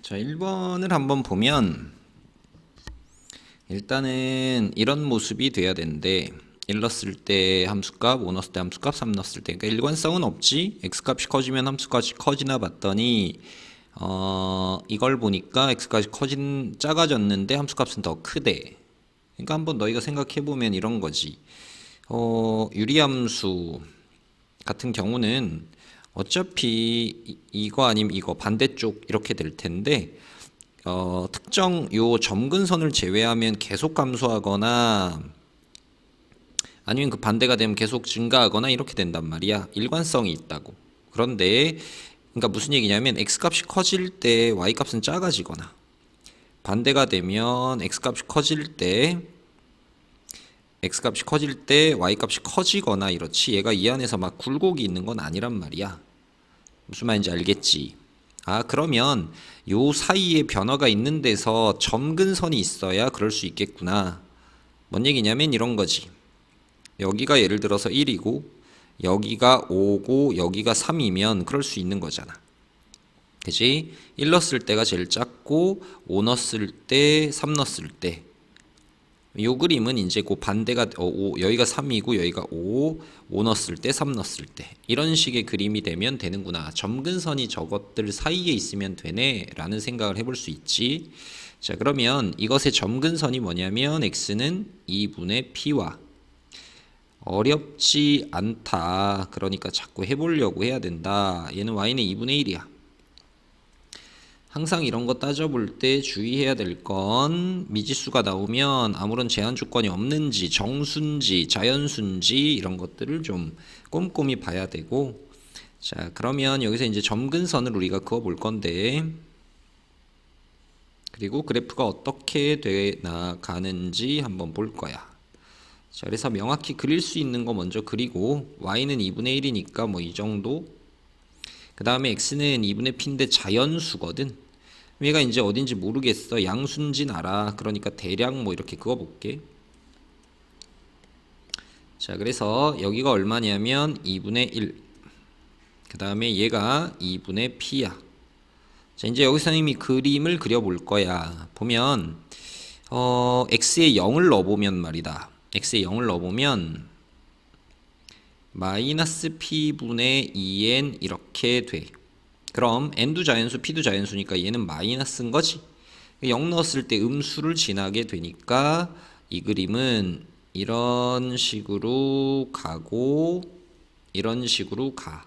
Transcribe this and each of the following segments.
자, 1번을 한번 보면 일단은 이런 모습이 돼야 되는데 1 넣었을 때 함수값, 5 넣었을 때 함수값, 3 넣었을 때, 그러니까 일관성은 없지. x값이 커지면 함수값이 커지나 봤더니 이걸 보니까 x값이 작아졌는데 함수값은 더 크대. 그러니까 한번 너희가 생각해 보면 이런 거지. 유리함수 같은 경우는 어차피 이거 아니면 이거 반대쪽 이렇게 될 텐데 특정 요 점근선을 제외하면 계속 감소하거나 아니면 그 반대가 되면 계속 증가하거나 이렇게 된단 말이야. 일관성이 있다고. 그런데 그러니까 무슨 얘기냐면 x값이 커질 때 y값은 작아지거나 반대가 되면 x값이 커질 때 y값이 커지거나 이렇지. 얘가 이 안에서 막 굴곡이 있는 건 아니란 말이야. 무슨 말인지 알겠지? 그러면 요 사이에 변화가 있는 데서 점근선이 있어야 그럴 수 있겠구나. 뭔 얘기냐면 이런 거지. 여기가 예를 들어서 1이고 여기가 5고 여기가 3이면 그럴 수 있는 거잖아. 그치? 1 넣었을 때가 제일 작고 5 넣었을 때, 3 넣었을 때 요 그림은 이제 그 반대가 여기가 3이고 여기가 5 넣었을 때 3 넣었을 때 이런 식의 그림이 되면 되는구나. 점근선이 저것들 사이에 있으면 되네 라는 생각을 해볼 수 있지. 자, 그러면 이것의 점근선이 뭐냐면 x는 2분의 p와 어렵지 않다. 그러니까 자꾸 해보려고 해야 된다. 얘는 y는 2분의 1이야. 항상 이런 거 따져볼 때 주의해야 될 건 미지수가 나오면 아무런 제한 조건이 없는지 정수인지 자연수인지 이런 것들을 좀 꼼꼼히 봐야 되고. 자, 그러면 여기서 이제 점근선을 우리가 그어 볼 건데 그리고 그래프가 어떻게 돼 나가는지 한번 볼 거야. 자, 그래서 명확히 그릴 수 있는 거 먼저 그리고 y는 2분의 1이니까 뭐 이 정도. 그 다음에 x는 2분의 p인데 자연수거든. 얘가 이제 어딘지 모르겠어. 양수인지는 알아. 그러니까 대략 뭐 이렇게 그어볼게. 자, 그래서 여기가 얼마냐면 2분의 1. 그 다음에 얘가 2분의 p야. 자, 이제 여기서 이미 그림을 그려볼 거야. 보면 x에 0을 넣어보면 말이다. x에 0을 넣어보면 마이너스 p분의 2n 이렇게 돼. 그럼 n도 자연수, p도 자연수니까 얘는 마이너스인 거지. 0 넣었을 때 음수를 지나게 되니까 이 그림은 이런 식으로 가고 이런 식으로 가.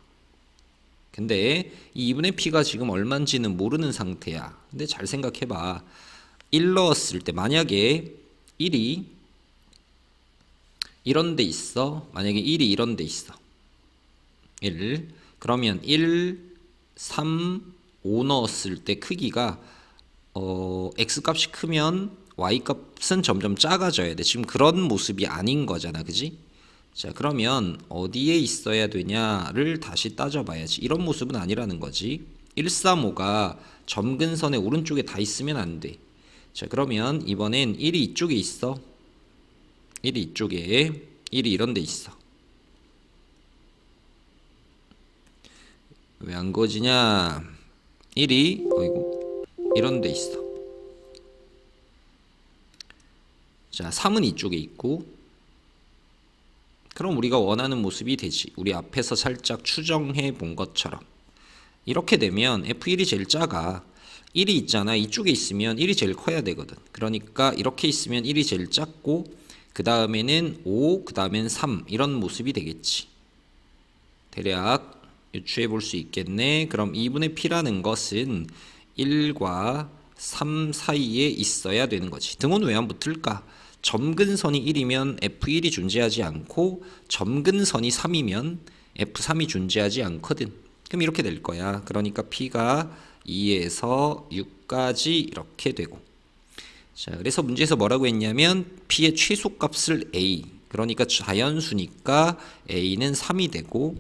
근데 이 2분의 p가 지금 얼마인지는 모르는 상태야. 근데 잘 생각해봐. 1 넣었을 때 만약에 1이 이런 데 있어. 만약에 1이 이런 데 있어. 1. 그러면 1, 3, 5 넣었을 때 크기가 x값이 크면 y값은 점점 작아져야 돼. 지금 그런 모습이 아닌 거잖아. 그지? 자, 그러면 어디에 있어야 되냐를 다시 따져봐야지. 이런 모습은 아니라는 거지. 135가 점근선의 오른쪽에 다 있으면 안 돼. 자, 그러면 이번엔 1이 이쪽에 있어. 1이 이쪽에, 1이 이런 데 있어. 왜 안 거지냐? 1이 이런 데 있어. 자, 3은 이쪽에 있고. 그럼 우리가 원하는 모습이 되지. 우리 앞에서 살짝 추정해 본 것처럼. 이렇게 되면 F1이 제일 작아. 1이 있잖아. 이쪽에 있으면 1이 제일 커야 되거든. 그러니까 이렇게 있으면 1이 제일 작고 그 다음에는 5, 그 다음엔 3 이런 모습이 되겠지. 대략 유추해 볼 수 있겠네. 그럼 2분의 p라는 것은 1과 3 사이에 있어야 되는 거지. 등호는 왜 안 붙을까? 점근선이 1이면 F1이 존재하지 않고 점근선이 3이면 F3이 존재하지 않거든. 그럼 이렇게 될 거야. 그러니까 p가 2에서 6까지 이렇게 되고. 자, 그래서 문제에서 뭐라고 했냐면 p의 최소값을 a. 그러니까 자연수니까 a는 3이 되고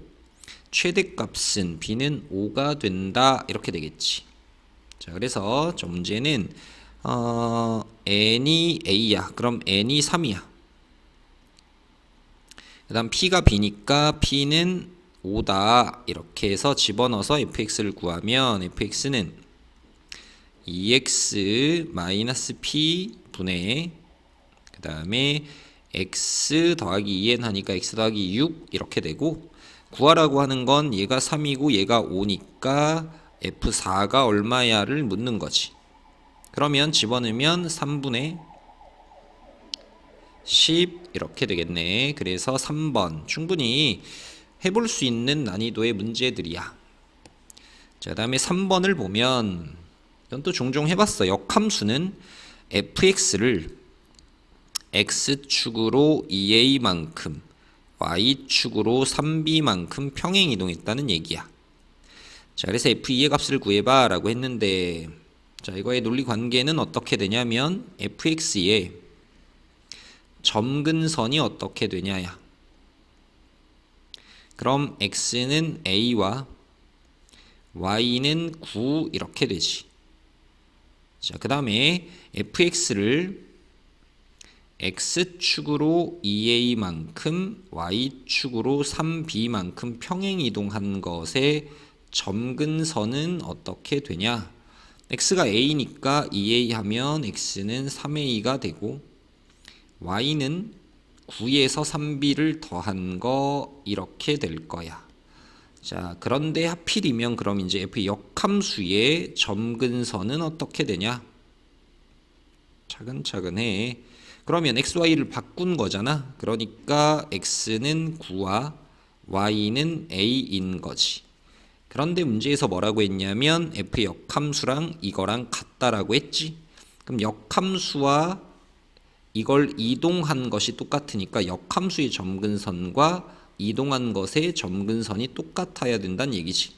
최대값은 b는 5가 된다. 이렇게 되겠지. 자, 그래서 저 문제는 n이 a야. 그럼 n이 3이야. 그 다음 p가 b니까 p는 5다. 이렇게 해서 집어넣어서 fx를 구하면 fx는 2x 마이너스 p 분의 그 다음에 x 더하기 2n 하니까 x 더하기 6 이렇게 되고, 구하라고 하는 건 얘가 3이고 얘가 5니까 f4가 얼마야를 묻는 거지. 그러면 집어넣으면 3분의 10 이렇게 되겠네. 그래서 3번 충분히 해볼 수 있는 난이도의 문제들이야. 자, 그 다음에 3번을 보면 이건 또 종종 해봤어. 역함수는 fx를 x축으로 2a만큼 y축으로 3b만큼 평행 이동했다는 얘기야. 자, 그래서 f2의 값을 구해봐 라고 했는데, 자, 이거의 논리 관계는 어떻게 되냐면 fx의 점근선이 어떻게 되냐야. 그럼 x는 a와 y는 9 이렇게 되지. 자, 그 다음에 fx를 x축으로 2a만큼 y축으로 3b만큼 평행 이동한 것의 점근선은 어떻게 되냐. x가 a니까 2a 하면 x는 3a가 되고, y는 9에서 3b를 더한 거 이렇게 될 거야. 자, 그런데 하필이면 그럼 이제 f 역함수의 점근선은 어떻게 되냐? 차근차근 해. 그러면 x, y를 바꾼 거잖아. 그러니까 x는 9와 y는 a인 거지. 그런데 문제에서 뭐라고 했냐면 f 역함수랑 이거랑 같다라고 했지. 그럼 역함수와 이걸 이동한 것이 똑같으니까 역함수의 점근선과 이동한 것의 점근선이 똑같아야 된다는 얘기지.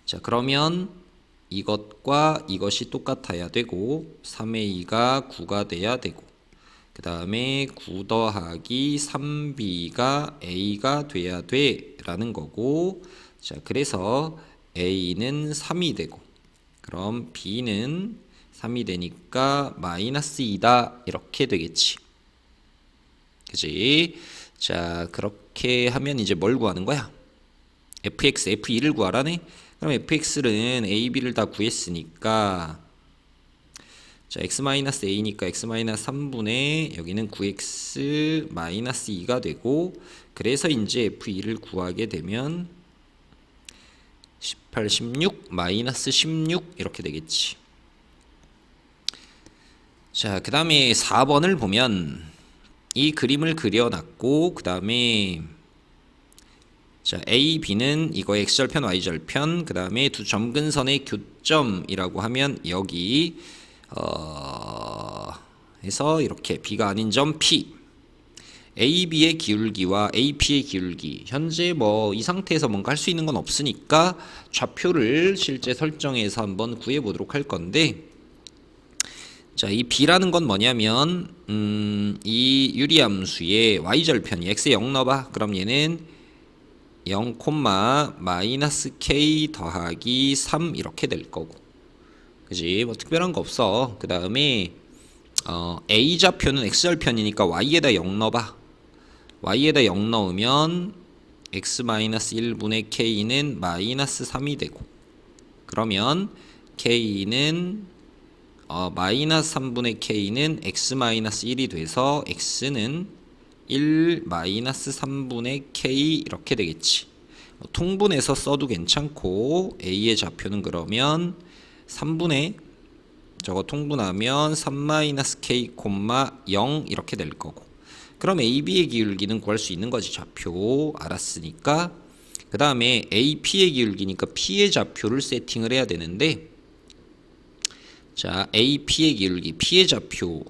자, 그러면 이것과 이것이 똑같아야 되고 3a가 9가 돼야 되고, 그 다음에 9 더하기 3b가 a가 돼야 돼 라는 거고, 자, 그래서 a는 3이 되고, 그럼 b는 3이 되니까 마이너스 2다 이렇게 되겠지. 그지? 자, 그렇게 하면 이제 뭘 구하는 거야? fx, f2를 구하라네? 그럼 fx는 a, b를 다 구했으니까, 자, x-a니까 x-3분의 여기는 9x-2가 되고, 그래서 이제 f2를 구하게 되면 18, 16, 마이너스 16 이렇게 되겠지. 자, 그 다음에 4번을 보면 이 그림을 그려놨고, 그 다음에 자, A, B는 이거의 x절편, y절편, 그 다음에 두 점근선의 교점이라고 하면 여기 해서 이렇게 B가 아닌 점 P, AB의 기울기와 AP의 기울기, 현재 뭐 이 상태에서 뭔가 할 수 있는 건 없으니까 좌표를 실제 설정해서 한번 구해보도록 할 건데, 자, 이 B라는 건 뭐냐면 이 유리함수의 y절편이 x에 0 넣어봐. 그럼 얘는 0, 마이너스 k 더하기 3 이렇게 될 거고, 그지? 뭐 특별한 거 없어. 그 다음에 a 좌표는 x절편이니까 y에다 0 넣어봐. y에다 0 넣으면 x 마이너스 1분의 k는 마이너스 3이 되고, 그러면 k는 마이너스 3분의 k는 x 마이너스 1이 돼서 x는 1 마이너스 3분의 k 이렇게 되겠지. 통분해서 써도 괜찮고, a의 좌표는 그러면 3분의 저거 통분하면 3 마이너스 k, 0 이렇게 될 거고, 그럼 AB의 기울기는 구할 수 있는 거지. 좌표 알았으니까. 그 다음에 AP의 기울기니까 P의 좌표를 세팅을 해야 되는데, 자, AP의 기울기, P의 좌표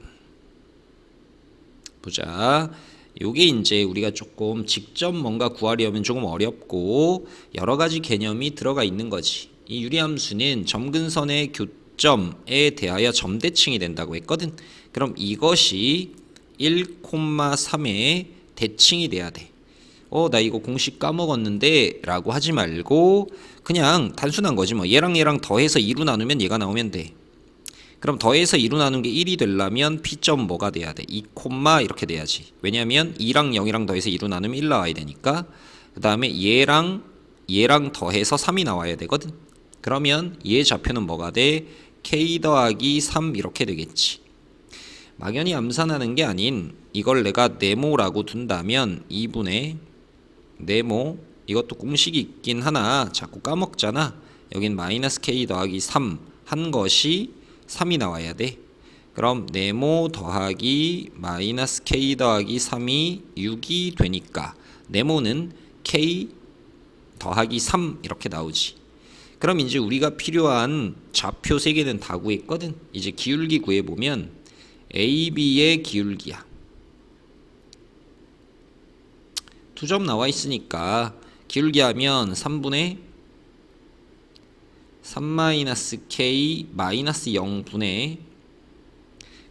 보자. 요게 이제 우리가 조금 직접 뭔가 구하려면 조금 어렵고 여러 가지 개념이 들어가 있는 거지. 이 유리함수는 점근선의 교점에 대하여 점대칭이 된다고 했거든. 그럼 이것이 1,3의 대칭이 돼야 돼. 나 이거 공식 까먹었는데 라고 하지 말고 그냥 단순한 거지. 뭐 얘랑 얘랑 더해서 2로 나누면 얘가 나오면 돼. 그럼 더해서 2로 나눈 게 1이 되려면 P점 뭐가 돼야 돼? 2, 이렇게 돼야지. 왜냐면 2랑 0이랑 더해서 2로 나누면 1 나와야 되니까. 그 다음에 얘랑 더해서 3이 나와야 되거든. 그러면 얘의 좌표는 뭐가 돼? k 더하기 3 이렇게 되겠지. 막연히 암산하는 게 아닌 이걸 내가 네모라고 둔다면 2분의 네모, 이것도 공식이 있긴 하나 자꾸 까먹잖아. 여긴 마이너스 k 더하기 3 한 것이 3이 나와야 돼. 그럼 네모 더하기 마이너스 k 더하기 3이 6이 되니까 네모는 k 더하기 3 이렇게 나오지. 그럼 이제 우리가 필요한 좌표 3개는 다 구했거든. 이제 기울기 구해보면 AB의 기울기야. 2점 나와 있으니까 기울기 하면 3분의 3-k 마이너스 0분의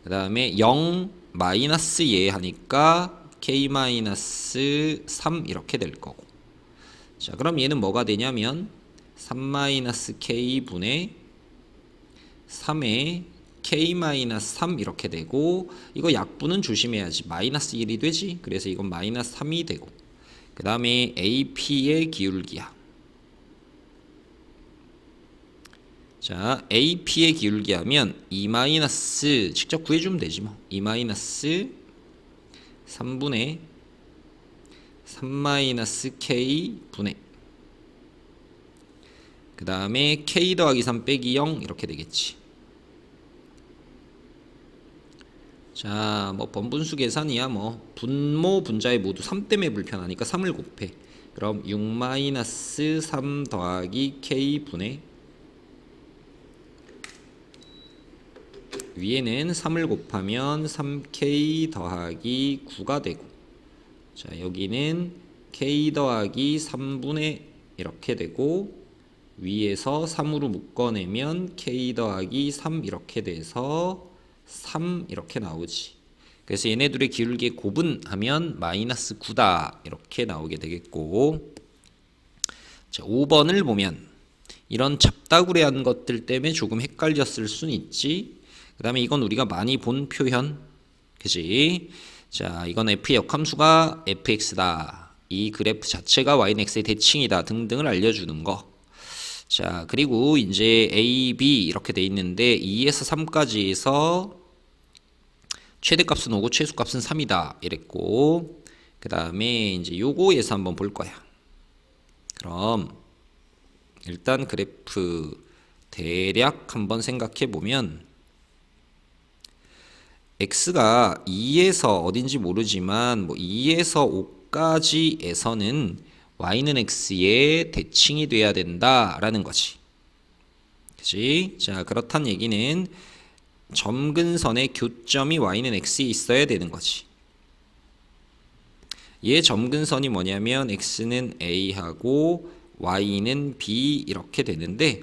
그 다음에 0 마이너스 예 하니까 k 마이너스 3 이렇게 될 거고. 자, 그럼 얘는 뭐가 되냐면 3-k 분의 3의 k 마이너스 3 이렇게 되고, 이거 약분은 조심해야지. 마이너스 1이 되지. 그래서 이건 마이너스 3이 되고, 그 다음에 AP의 기울기야. 자, AP의 기울기 하면 2 마이너스 직접 구해주면 되지 뭐. 2 마이너스 3분의 3 마이너스 k 분의 그 다음에 k 더하기 3 빼기 0 이렇게 되겠지. 자, 뭐 번분수 계산이야. 뭐 분모 분자에 모두 3 때문에 불편하니까 3을 곱해. 그럼 6 마이너스 3 더하기 k 분의 위에는 3을 곱하면 3k 더하기 9가 되고, 자, 여기는 k 더하기 3분의 이렇게 되고, 위에서 3으로 묶어내면 k 더하기 3 이렇게 돼서 3 이렇게 나오지. 그래서 얘네들의 기울기의 곱은하면 마이너스 9다 이렇게 나오게 되겠고, 자, 5번을 보면 이런 잡다구레한 것들 때문에 조금 헷갈렸을 순 있지. 그 다음에 이건 우리가 많이 본 표현, 그지? 자, 이건 f의 역함수가 fx다, 이 그래프 자체가 y는 x의 대칭이다 등등을 알려주는 거. 자, 그리고 이제 a, b 이렇게 돼 있는데 2에서 3까지에서 최대값은 5고 최소값은 3이다 이랬고, 그 다음에 이제 요거에서 한번 볼 거야. 그럼 일단 그래프 대략 한번 생각해 보면 x가 2에서 어딘지 모르지만 뭐 2에서 5까지에서는 y는 x의 대칭이 돼야 된다라는 거지. 그치? 자, 그렇단 얘기는 점근선의 교점이 y는 x에 있어야 되는 거지. 얘 점근선이 뭐냐면 x는 a하고 y는 b 이렇게 되는데,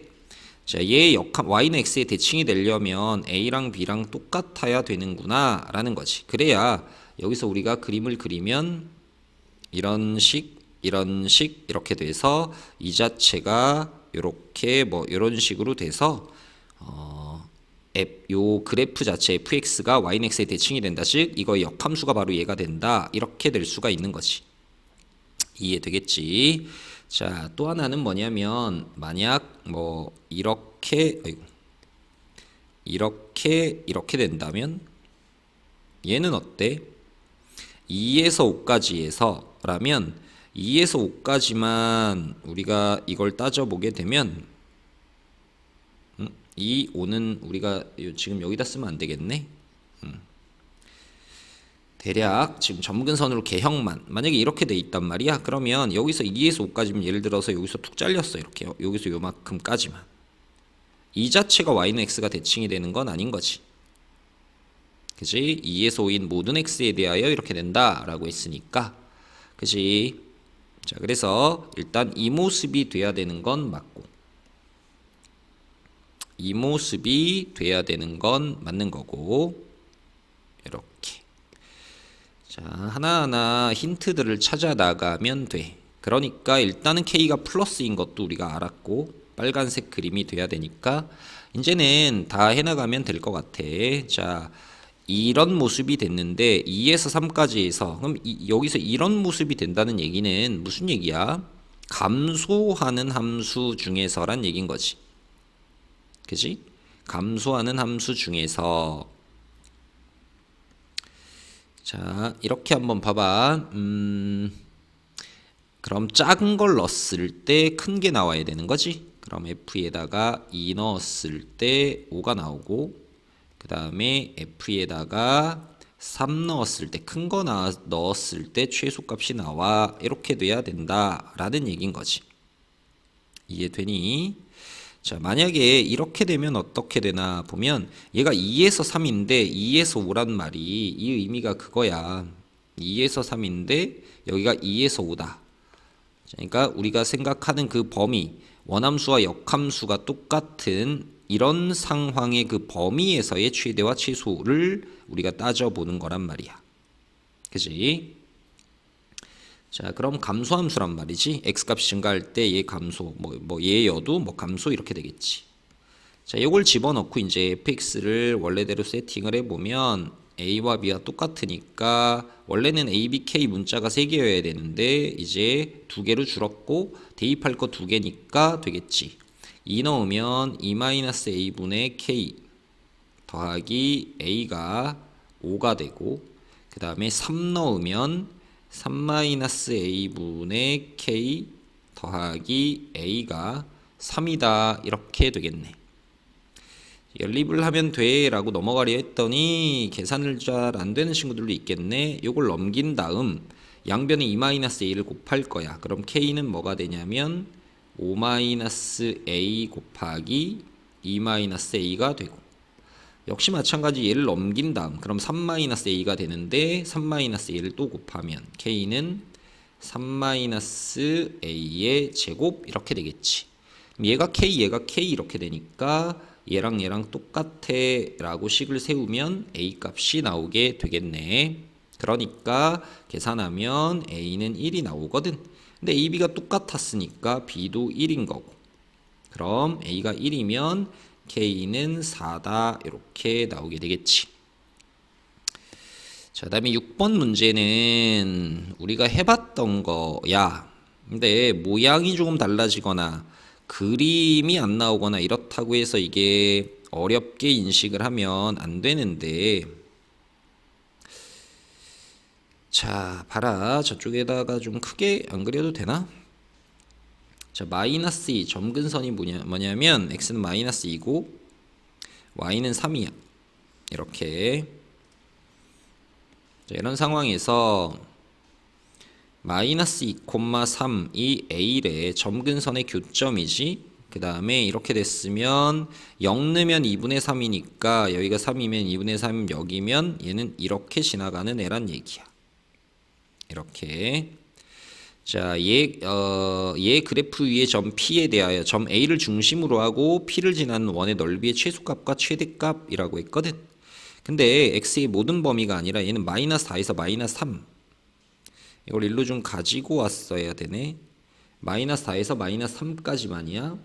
자, 얘의 역함 y는 x의 대칭이 되려면 a랑 b랑 똑같아야 되는구나 라는 거지. 그래야 여기서 우리가 그림을 그리면 이런 식 이렇게 돼서 이 자체가 이렇게 뭐 이런 식으로 돼서 요 그래프 자체 fx가 y는 x의 대칭이 된다. 즉 이거 역함수가 바로 얘가 된다. 이렇게 될 수가 있는 거지. 이해되겠지? 자, 또 하나는 뭐냐면 만약 뭐 이렇게 된다면 얘는 어때? 2에서 5까지에서 라면 2에서 5까지만 우리가 이걸 따져보게 되면 이 5는 우리가 지금 여기다 쓰면 안 되겠네. 대략 지금 점근선으로 개형만 만약에 이렇게 돼 있단 말이야. 그러면 여기서 2에서 5까지면 예를 들어서 여기서 툭 잘렸어. 이렇게 여기서 요만큼까지만. 이 자체가 y는 x가 대칭이 되는 건 아닌 거지. 그치? 2에서 5인 모든 x에 대하여 이렇게 된다라고 했으니까. 그치? 자, 그래서 일단 이 모습이 돼야 되는 건 맞고, 이 모습이 돼야 되는 건 맞는 거고, 이렇게. 자, 하나하나 힌트들을 찾아 나가면 돼. 그러니까 일단은 K가 플러스인 것도 우리가 알았고, 빨간색 그림이 돼야 되니까 이제는 다 해나가면 될 것 같아. 자, 이런 모습이 됐는데 2에서 3까지에서 그럼 여기서 이런 모습이 된다는 얘기는 무슨 얘기야? 감소하는 함수 중에서란 얘기인 거지. 그치? 감소하는 함수 중에서 자 이렇게 한번 봐봐. 그럼 작은 걸 넣었을 때 큰 게 나와야 되는 거지. 그럼 F에다가 2 넣었을 때 5가 나오고 그 다음에 F에다가 3 넣었을 때 큰 거 넣었을 때 최소값이 나와. 이렇게 돼야 된다 라는 얘기인 거지. 이해되니? 자 만약에 이렇게 되면 어떻게 되나 보면 얘가 2에서 3인데 2에서 5란 말이 이 의미가 그거야. 2에서 3인데 여기가 2에서 5다. 그러니까 우리가 생각하는 그 범위, 원함수와 역함수가 똑같은 이런 상황의 그 범위에서의 최대와 최소를 우리가 따져보는 거란 말이야. 그지? 자, 그럼 감소함수란 말이지. x값이 증가할 때 얘 감소, 얘여도 감소 이렇게 되겠지. 자, 요걸 집어넣고 이제 fx를 원래대로 세팅을 해보면 a와 b와 똑같으니까 원래는 a, b, k 문자가 3개여야 되는데 이제 2개로 줄었고 대입할 거 2개니까 되겠지. 2 넣으면 2-a분의 k 더하기 a가 5가 되고 그 다음에 3 넣으면 3-a분의 k 더하기 a가 3이다 이렇게 되겠네. 연립을 하면 돼 라고 넘어가려 했더니 계산을 잘 안되는 친구들도 있겠네. 요걸 넘긴 다음 양변에 2-a를 곱할 거야. 그럼 k는 뭐가 되냐면 5-a 곱하기 2-a가 되고 역시 마찬가지 얘를 넘긴 다음 그럼 3-a가 되는데 3-a를 또 곱하면 k는 3-a의 제곱 이렇게 되겠지. 얘가 k 이렇게 되니까 얘랑 똑같아 라고 식을 세우면 a 값이 나오게 되겠네. 그러니까 계산하면 a는 1이 나오거든. 근데 a, b가 똑같았으니까 b도 1인 거고 그럼 a가 1이면 k는 4다 이렇게 나오게 되겠지. 자, 다음에 6번 문제는 우리가 해봤던 거야. 근데 모양이 조금 달라지거나 그림이 안 나오거나 이렇다고 해서 이게 어렵게 인식을 하면 안 되는데 자 봐라. 저쪽에다가 좀 크게 안 그려도 되나? 자 마이너스 2 점근선이 뭐냐면 x는 마이너스 2고 y는 3이야. 이렇게 자, 이런 상황에서 마이너스 2,3이 A래 점근선의 교점이지. 그 다음에 이렇게 됐으면 0 넣으면 2분의 3이니까 여기가 3이면 2분의 3 여기면 얘는 이렇게 지나가는 애란 얘기야. 이렇게 자, 얘 그래프 위의 점 P에 대하여 점 A를 중심으로 하고 P를 지나는 원의 넓이의 최소값과 최대값이라고 했거든. 근데 X의 모든 범위가 아니라 얘는 마이너스 4에서 마이너스 3 이걸 일로 좀 가지고 왔어야 되네. 마이너스 4에서 마이너스 3까지만이야.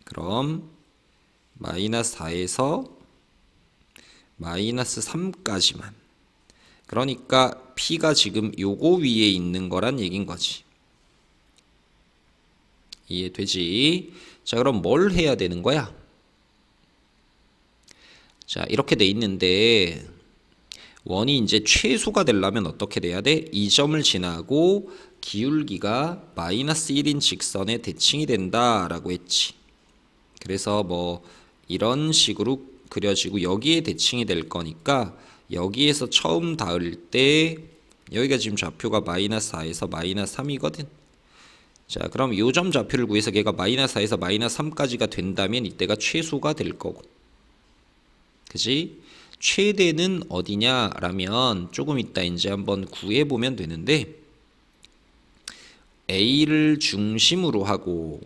그럼 마이너스 4에서 마이너스 3까지만. 그러니까 P가 지금 요거 위에 있는 거란 얘긴 거지. 이해되지? 자, 그럼 뭘 해야 되는 거야? 자, 이렇게 돼 있는데 원이 이제 최소가 되려면 어떻게 돼야 돼? 이 점을 지나고 기울기가 마이너스 1인 직선에 대칭이 된다라고 했지. 그래서 이런 식으로 그려지고 여기에 대칭이 될 거니까 여기에서 처음 닿을 때 여기가 지금 좌표가 마이너스 4에서 마이너스 3이거든. 자, 그럼 요 점 좌표를 구해서 걔가 마이너스 4에서 마이너스 3까지가 된다면 이때가 최소가 될 거고. 그지? 최대는 어디냐라면 조금 이따 이제 한번 구해보면 되는데 A를 중심으로 하고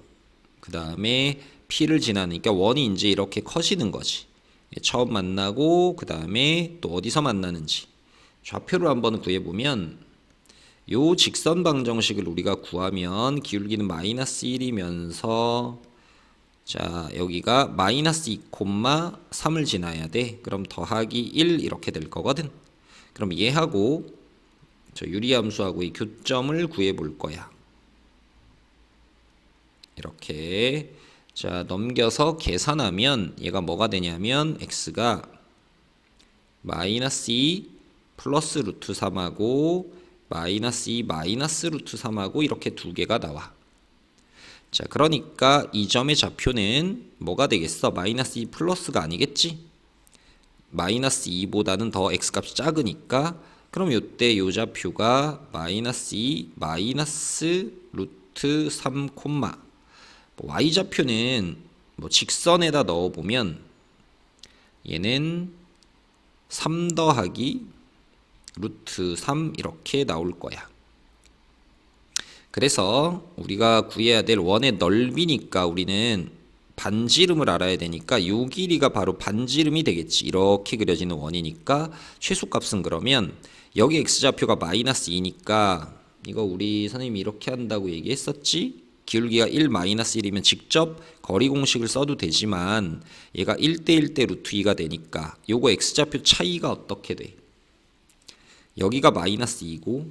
그 다음에 P를 지나니까 원이 이제 이렇게 커지는 거지. 처음 만나고 그 다음에 또 어디서 만나는지 좌표를 한번 구해보면 요 직선 방정식을 우리가 구하면 기울기는 마이너스 1이면서 자 여기가 마이너스 2,3을 지나야 돼. 그럼 더하기 1 이렇게 될 거거든. 그럼 얘하고 저 유리함수하고 이 교점을 구해 볼 거야. 이렇게 자, 넘겨서 계산하면 얘가 뭐가 되냐면 x가 마이너스 2 플러스 루트 3하고 마이너스 2 마이너스 루트 3하고 이렇게 두 개가 나와. 자, 그러니까 이 점의 좌표는 뭐가 되겠어? 마이너스 2 플러스가 아니겠지? 마이너스 2보다는 더 x값이 작으니까 그럼 요때 요 좌표가 마이너스 2 마이너스 루트 3 콤마 y좌표는 뭐 직선에다 넣어보면 얘는 3 더하기 루트 3 이렇게 나올 거야. 그래서 우리가 구해야 될 원의 넓이니까 우리는 반지름을 알아야 되니까 요 길이가 바로 반지름이 되겠지. 이렇게 그려지는 원이니까 최소값은 그러면 여기 x좌표가 마이너스 2니까 이거 우리 선생님이 이렇게 한다고 얘기했었지? 기울기가 1 마이너스 1이면 직접 거리 공식을 써도 되지만 얘가 1대 1대 루트 2가 되니까 요거 x좌표 차이가 어떻게 돼? 여기가 마이너스 2고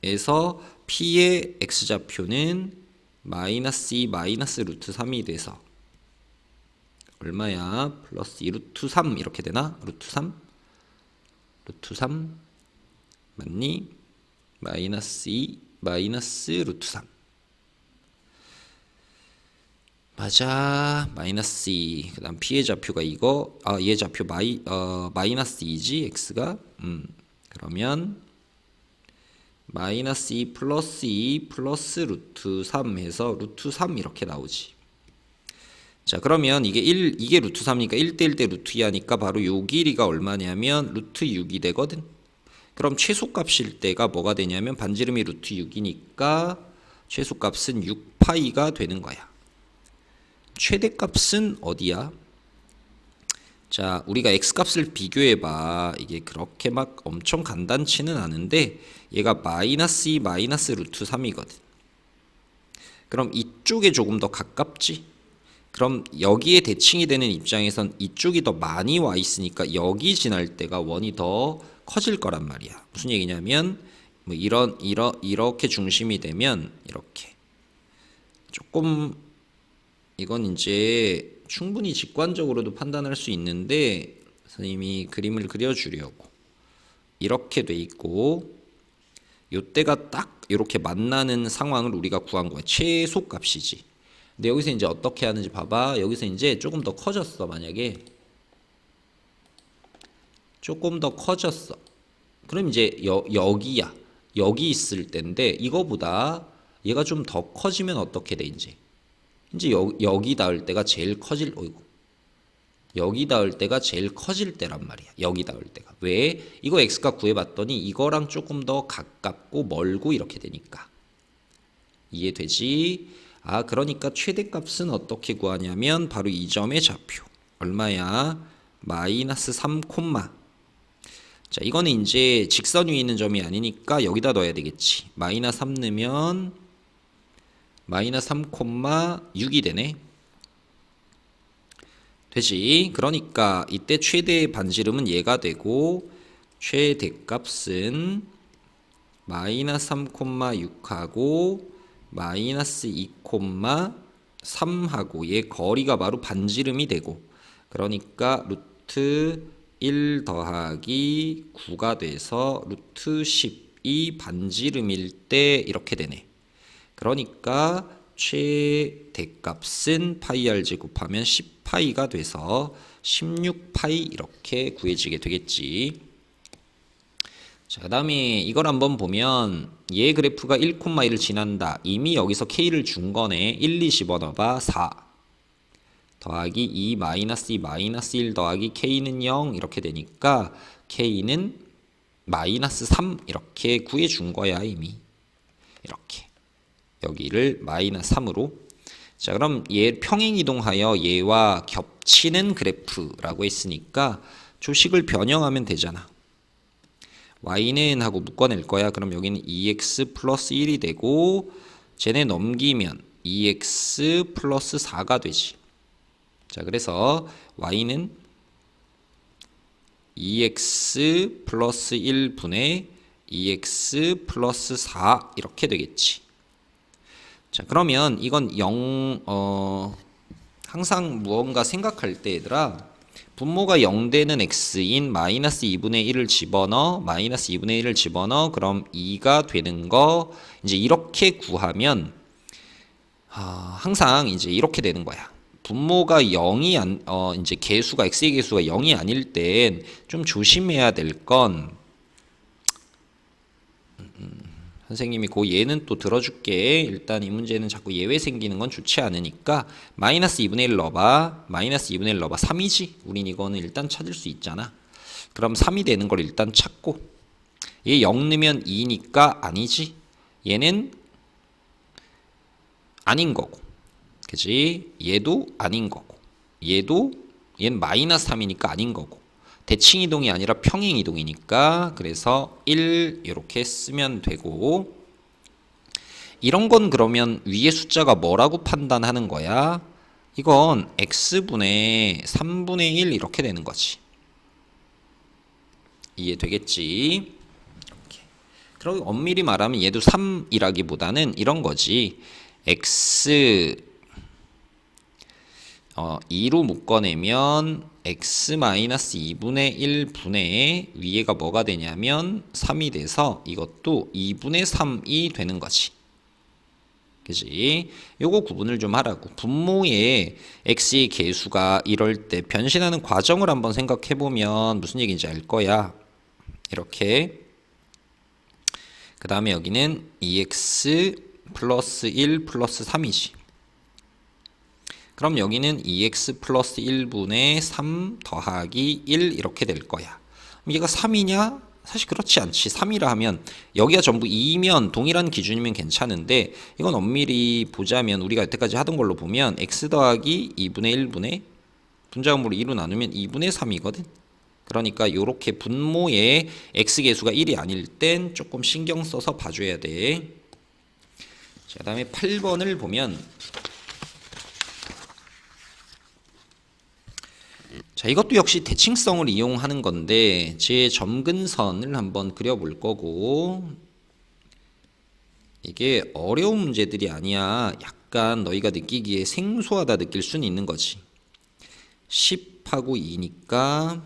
에서 p의 x좌표는 마이너스 2 마이너스 루트 3이 돼서 얼마야? 플러스 2 루트 3 이렇게 되나? 루트 3? 루트 3 맞니? 마이너스 2 마이너스 루트 3 맞아. 마이너스 2 그 다음 p의 좌표가 이거 얘 좌표 마이너스 2지 x가 그러면 마이너스 2 플러스 2 플러스 루트 3 해서 루트 3 이렇게 나오지. 자, 그러면 이게 루트 3이니까 1대 1대 루트 2 하니까 바로 요 길이가 얼마냐면 루트 6이 되거든. 그럼 최소값일 때가 뭐가 되냐면 반지름이 루트 6이니까 최소값은 6파이가 되는 거야. 최대값은 어디야? 자, 우리가 x값을 비교해봐. 이게 그렇게 막 엄청 간단치는 않은데 얘가 마이너스 2 마이너스 루트 3이거든. 그럼 이쪽에 조금 더 가깝지? 그럼 여기에 대칭이 되는 입장에선 이쪽이 더 많이 와 있으니까 여기 지날 때가 원이 더 커질 거란 말이야. 무슨 얘기냐면 뭐 이렇게 중심이 되면 이렇게 조금 이건 이제 충분히 직관적으로도 판단할 수 있는데 선생님이 그림을 그려주려고 이렇게 돼 있고 요때가 딱 이렇게 만나는 상황을 우리가 구한 거야. 최소값이지. 근데 여기서 이제 어떻게 하는지 봐봐. 여기서 이제 조금 더 커졌어. 만약에 조금 더 커졌어. 그럼 이제 여기야. 여기 있을 때인데 이거보다 얘가 좀 더 커지면 어떻게 돼 이제 여기 닿을 때가 제일 여기 닿을 때가 제일 커질 때란 말이야. 여기 닿을 때가. 왜? 이거 x값 구해봤더니 이거랑 조금 더 가깝고 멀고 이렇게 되니까. 이해되지? 그러니까 최대값은 어떻게 구하냐면 바로 이 점의 좌표. 얼마야? 마이너스 3 콤마. 자, 이거는 이제 직선 위에 있는 점이 아니니까 여기다 넣어야 되겠지. 마이너스 3 넣으면 마이너스 3 콤마 6이 되네. 되지. 그러니까 이때 최대의 반지름은 얘가 되고 최대값은 마이너스 3 콤마 6하고 마이너스 2 콤마 3하고 얘 거리가 바로 반지름이 되고 그러니까 루트 1 더하기 9가 돼서 루트 10이 반지름일 때 이렇게 되네. 그러니까 최대값은 파이 r 제곱하면 10파이가 돼서 16파이 이렇게 구해지게 되겠지. 자, 그 다음에 이걸 한번 보면 얘 그래프가 1,1을 지난다. 이미 여기서 k를 준 거네. 1, 2 집어넣어봐. 4 더하기 2 마이너스 2 마이너스 1 더하기 k는 0 이렇게 되니까 k는 마이너스 3 이렇게 구해준 거야 이미. 이렇게 여기를 마이너스 3으로. 자, 그럼 얘 평행이동하여 얘와 겹치는 그래프라고 했으니까 조식을 변형하면 되잖아. y는 하고 묶어낼 거야. 그럼 여기는 2x 플러스 1이 되고 쟤네 넘기면 2x 플러스 4가 되지. 자, 그래서 y는 2x 플러스 1분의 2x 플러스 4 이렇게 되겠지. 자, 그러면 이건 항상 무언가 생각할 때 얘들아, 분모가 0 되는 x인 마이너스 2분의 1을 집어넣어, 마이너스 2분의 1을 집어넣어, 그럼 2가 되는 거, 이제 이렇게 구하면, 항상 이제 이렇게 되는 거야. 분모가 0이 이제 개수가, x의 개수가 0이 아닐 땐 좀 조심해야 될 건, 선생님이 그 예는 또 들어줄게. 일단 이 문제는 자꾸 예외 생기는 건 좋지 않으니까 마이너스 2분의 1 넣어봐. 마이너스 2분의 1 넣어봐. 3이지? 우린 이거는 일단 찾을 수 있잖아. 그럼 3이 되는 걸 일단 찾고, 얘 0 넣으면 2니까 아니지? 얘는 아닌 거고, 그지? 얘도 아닌 거고, 얘는 마이너스 3이니까 아닌 거고, 대칭 이동이 아니라 평행 이동이니까, 그래서 1 이렇게 쓰면 되고, 이런 건 그러면 위에 숫자가 뭐라고 판단하는 거야? 이건 x분의 3분의 1 이렇게 되는 거지. 이해되겠지? 그럼 엄밀히 말하면 얘도 3이라기보다는 이런 거지. x 2로 묶어내면 x-2분의 1분의 위에가 뭐가 되냐면 3이 돼서 이것도 2분의 3이 되는 거지. 그지? 요거 구분을 좀 하라고. 분모의 x의 개수가 이럴 때 변신하는 과정을 한번 생각해보면 무슨 얘기인지 알 거야. 이렇게. 그 다음에 여기는 2x 플러스 1 플러스 3이지. 그럼 여기는 2x 플러스 1분의 3 더하기 1 이렇게 될 거야. 그럼 얘가 3이냐? 사실 그렇지 않지. 3이라 하면 여기가 전부 2면 동일한 기준이면 괜찮은데, 이건 엄밀히 보자면 우리가 여태까지 하던 걸로 보면 x 더하기 2분의 1분의 분자음으로 2로 나누면 2분의 3이거든. 그러니까 이렇게 분모의 x개수가 1이 아닐 땐 조금 신경 써서 봐줘야 돼. 자, 그 다음에 8번을 보면, 자, 이것도 역시 대칭성을 이용하는 건데 제 점근선을 한번 그려볼 거고, 이게 어려운 문제들이 아니야. 약간 너희가 느끼기에 생소하다 느낄 수는 있는 거지. 10하고 2니까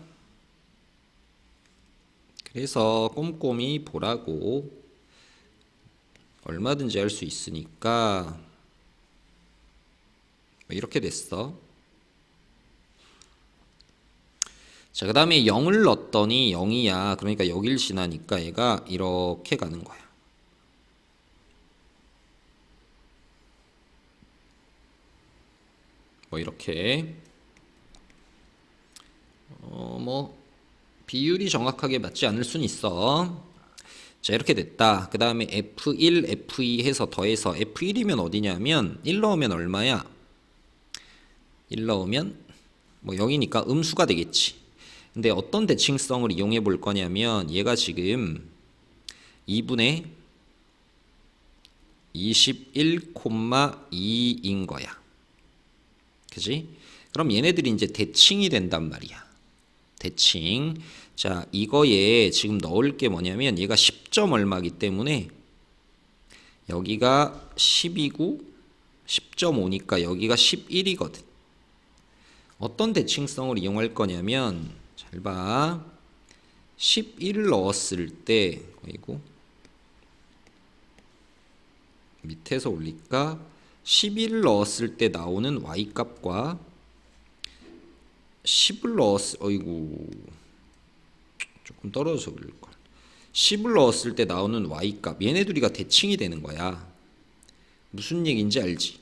그래서 꼼꼼히 보라고. 얼마든지 할 수 있으니까 이렇게 됐어. 자, 그 다음에 0을 넣었더니 0이야. 그러니까 여길 지나니까 얘가 이렇게 가는 거야. 뭐 이렇게 뭐 비율이 정확하게 맞지 않을 순 있어. 자, 이렇게 됐다. 그 다음에 F1, F2 해서 더해서 F1이면 어디냐면 1 넣으면 얼마야? 1 넣으면 뭐 0이니까 음수가 되겠지. 근데 어떤 대칭성을 이용해 볼 거냐면 얘가 지금 2분의 21,2인 거야. 그지? 그럼 얘네들이 이제 대칭이 된단 말이야. 대칭. 자, 이거에 지금 넣을 게 뭐냐면 얘가 10점 얼마기 때문에 여기가 10이고 10.5니까 여기가 11이거든. 어떤 대칭성을 이용할 거냐면, 잘 봐. 11을 넣었을 때, 이거 밑에서 올릴까? 11을 넣었을 때 나오는 y값과 10을 어이구, 조금 떨어져서 그럴걸. 10을 넣었을 때 나오는 y값, 얘네 둘이가 대칭이 되는 거야. 무슨 얘기인지 알지?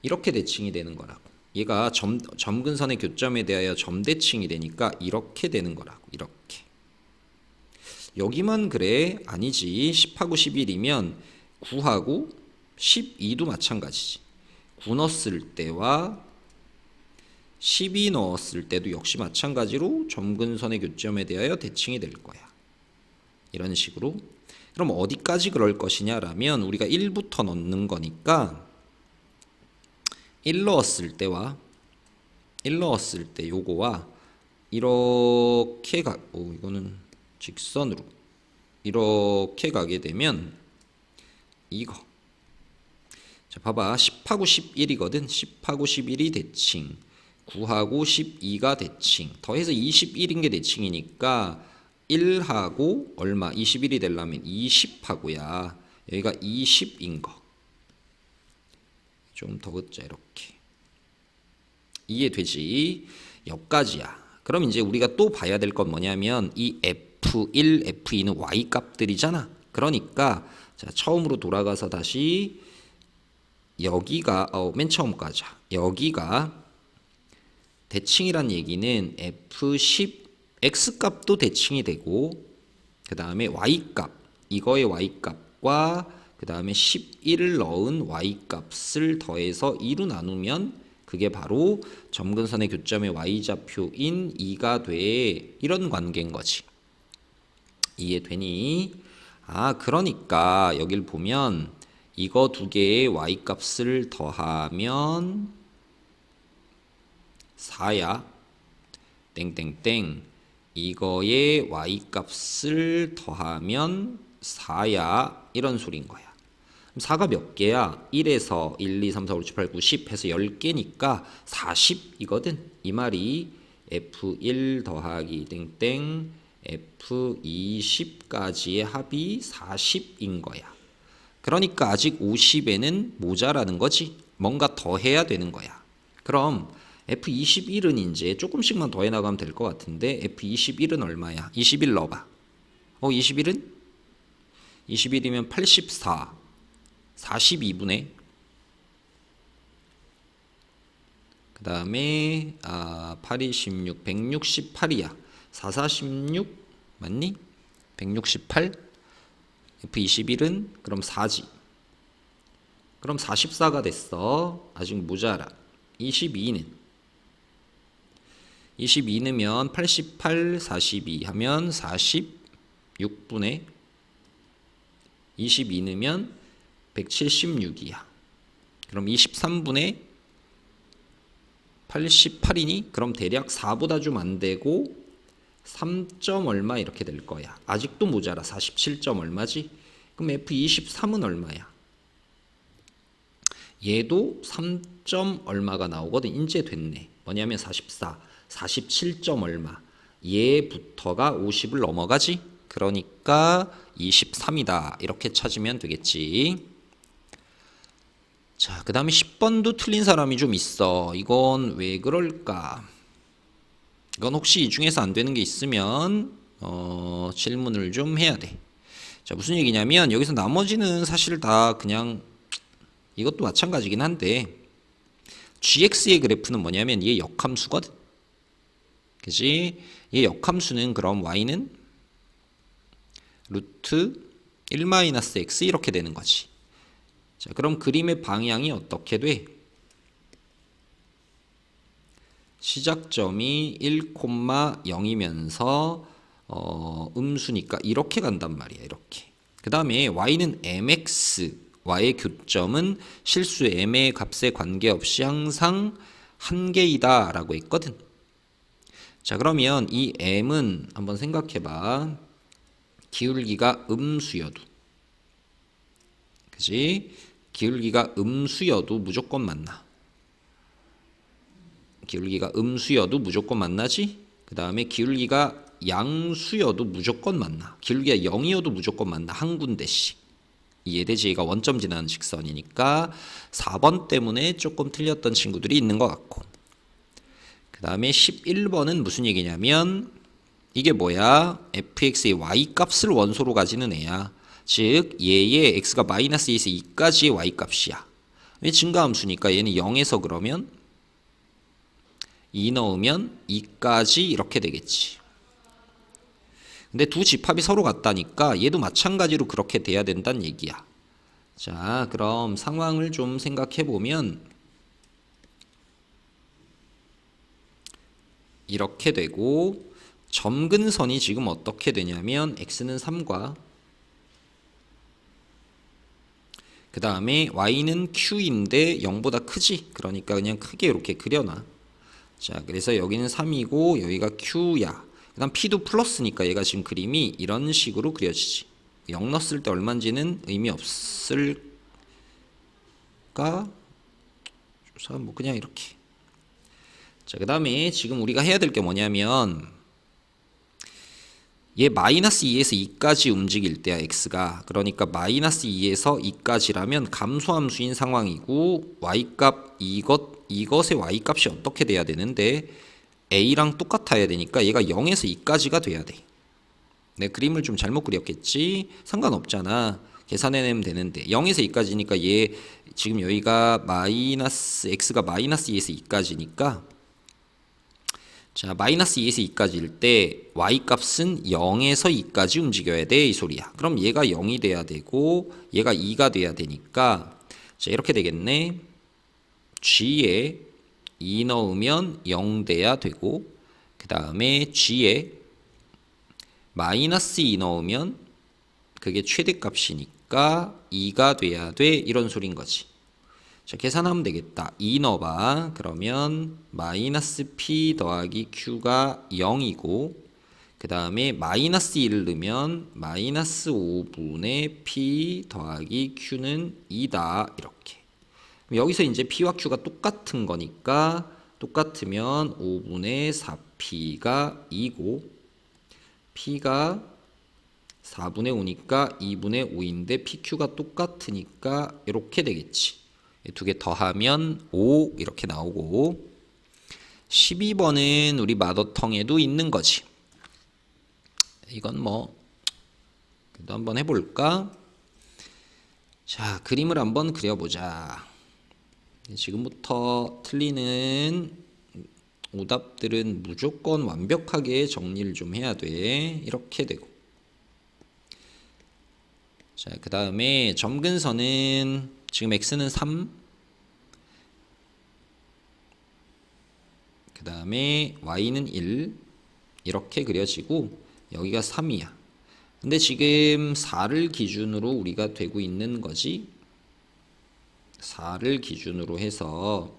이렇게 대칭이 되는 거라고. 얘가 점근선의 교점에 대하여 점대칭이 되니까 이렇게 되는 거라고. 이렇게. 여기만 그래? 아니지. 10하고 11이면 9하고 12도 마찬가지지. 9 넣었을 때와 12 넣었을 때도 역시 마찬가지로 점근선의 교점에 대하여 대칭이 될 거야. 이런 식으로. 그럼 어디까지 그럴 것이냐라면 우리가 1부터 넣는 거니까 1 넣었을 때와 1 넣었을 때 요거와 이렇게 이거는 직선으로 이렇게 가게 되면 이거 자, 봐봐. 10하고 11이거든. 10하고 11이 대칭. 9하고 12가 대칭. 더해서 21인 게 대칭이니까 1하고 얼마? 21이 되려면 20하고야. 여기가 20인 거. 좀 더 긋자 이렇게. 이해되지? 여기까지야. 그럼 이제 우리가 또 봐야 될 건 뭐냐면 이 F1, F2는 Y 값들이잖아. 그러니까 자, 처음으로 돌아가서 다시 여기가 맨 처음 가자. 여기가 대칭이란 얘기는 F10 X값도 대칭이 되고 그 다음에 Y값 이거의 Y값과 그 다음에 11을 넣은 Y값을 더해서 2로 나누면 그게 바로 점근선의 교점의 Y좌표인 2가 돼. 이런 관계인 거지. 이해되니? 그러니까 여길 보면 이거 두 개의 Y값을 더하면 4야. 땡땡땡. 이거의 Y값을 더하면 4야. 이런 소린 거야. 그럼 4가 몇 개야? 1에서 1, 2, 3, 4, 5, 6, 7, 8, 9, 10 해서 10개니까 40이거든. 이 말이 F1 더하기 땡땡 F20까지의 합이 40인 거야. 그러니까 아직 50에는 모자라는 거지. 뭔가 더 해야 되는 거야. 그럼 F21은 이제 조금씩만 더해 나가면 될 것 같은데 F21은 얼마야? 21 넣어봐. 21은? 21이면 84 42분의 그 다음에 8, 26 168이야. 4, 46 맞니? 168 F21은 그럼 4지. 그럼 44가 됐어. 아직 모자라. 22는 22 넣으면 88 42 하면 46분의 22 넣으면 176이야. 그럼 23분의 88이니? 그럼 대략 4보다 좀 안 되고 3점 얼마 이렇게 될 거야. 아직도 모자라. 47점 얼마지? 그럼 F23은 얼마야? 얘도 3점 얼마가 나오거든. 이제 됐네. 뭐냐면 44, 47점 얼마. 얘부터가 50을 넘어가지? 그러니까 23이다. 이렇게 찾으면 되겠지. 자, 그 다음에 10번도 틀린 사람이 좀 있어. 이건 왜 그럴까? 이건 혹시 이 중에서 안 되는 게 있으면 질문을 좀 해야 돼. 자, 무슨 얘기냐면 여기서 나머지는 사실 다 그냥 이것도 마찬가지긴 한데 gx의 그래프는 뭐냐면 얘 역함수거든. 그치? 얘 역함수는 그럼 y는 루트 1-x 이렇게 되는 거지. 자, 그럼 그림의 방향이 어떻게 돼? 시작점이 1,0이면서 음수니까 이렇게 간단 말이야. 이렇게. 그 다음에 y는 mx y의 교점은 실수 m의 값에 관계없이 항상 한 개이다 라고 했거든. 자, 그러면 이 m은 한번 생각해봐. 기울기가 음수여도 그지? 기울기가 음수여도 무조건 만나. 기울기가 음수여도 무조건 만나지? 그 다음에 기울기가 양수여도 무조건 만나. 기울기가 0이어도 무조건 만나. 한 군데씩. 이해되지? 얘가 원점 지나는 직선이니까 4번 때문에 조금 틀렸던 친구들이 있는 것 같고. 그 다음에 11번은 무슨 얘기냐면 이게 뭐야? fx의 y값을 원소로 가지는 애야. 즉 얘의 x가 마이너스 2에서 2까지의 y값이야. 왜 증가함수니까 얘는 0에서 그러면 2 넣으면 2까지 이렇게 되겠지. 근데 두 집합이 서로 같다니까 얘도 마찬가지로 그렇게 돼야 된다는 얘기야. 자, 그럼 상황을 좀 생각해 보면 이렇게 되고 점근선이 지금 어떻게 되냐면 x는 3과 그 다음에 y는 q인데 0보다 크지? 그러니까 그냥 크게 이렇게 그려놔. 자, 그래서 여기는 3이고 여기가 q야. 그 다음 p도 플러스니까 얘가 지금 그림이 이런 식으로 그려지지. 0 넣었을 때 얼마인지는 의미 없을 할까? 조사 뭐 그냥 이렇게. 자, 그 다음에 지금 우리가 해야 될 게 뭐냐면 얘 마이너스 2에서 2까지 움직일 때야 x가. 그러니까 마이너스 2에서 2까지라면 감소함수인 상황이고 y값 이것의 y값이 어떻게 돼야 되는데 a랑 똑같아야 되니까 얘가 0에서 2까지가 돼야 돼. 내 그림을 좀 잘못 그렸겠지? 상관없잖아. 계산해내면 되는데 0에서 2까지니까 얘 지금 여기가 x가 마이너스 2에서 2까지니까 자, 마이너스 2에서 2까지일 때 y값은 0에서 2까지 움직여야 돼 이 소리야. 그럼 얘가 0이 돼야 되고 얘가 2가 돼야 되니까 자, 이렇게 되겠네. g에 2 넣으면 0 돼야 되고 그 다음에 g에 마이너스 2 넣으면 그게 최대값이니까 2가 돼야 돼 이런 소린 거지. 자, 계산하면 되겠다. 2 넣어봐. 그러면 마이너스 p 더하기 q가 0이고 그 다음에 마이너스 1을 넣으면 마이너스 5분의 p 더하기 q는 2다 이렇게. 여기서 이제 p와 q가 똑같은 거니까 똑같으면 5분의 4p가 2고 p가 4분의 5니까 2분의 5인데 pq가 똑같으니까 이렇게 되겠지. 두 개 더하면 5 이렇게 나오고 12번은 우리 마더텅에도 있는 거지. 이건 뭐 그래도 한번 해볼까? 자, 그림을 한번 그려보자. 지금부터 틀리는 오답들은 무조건 완벽하게 정리를 좀 해야 돼. 이렇게 되고 자, 그 다음에 점근선은 지금 x는 3 그 다음에 y는 1 이렇게 그려지고 여기가 3이야. 근데 지금 4를 기준으로 우리가 되고 있는 거지. 4를 기준으로 해서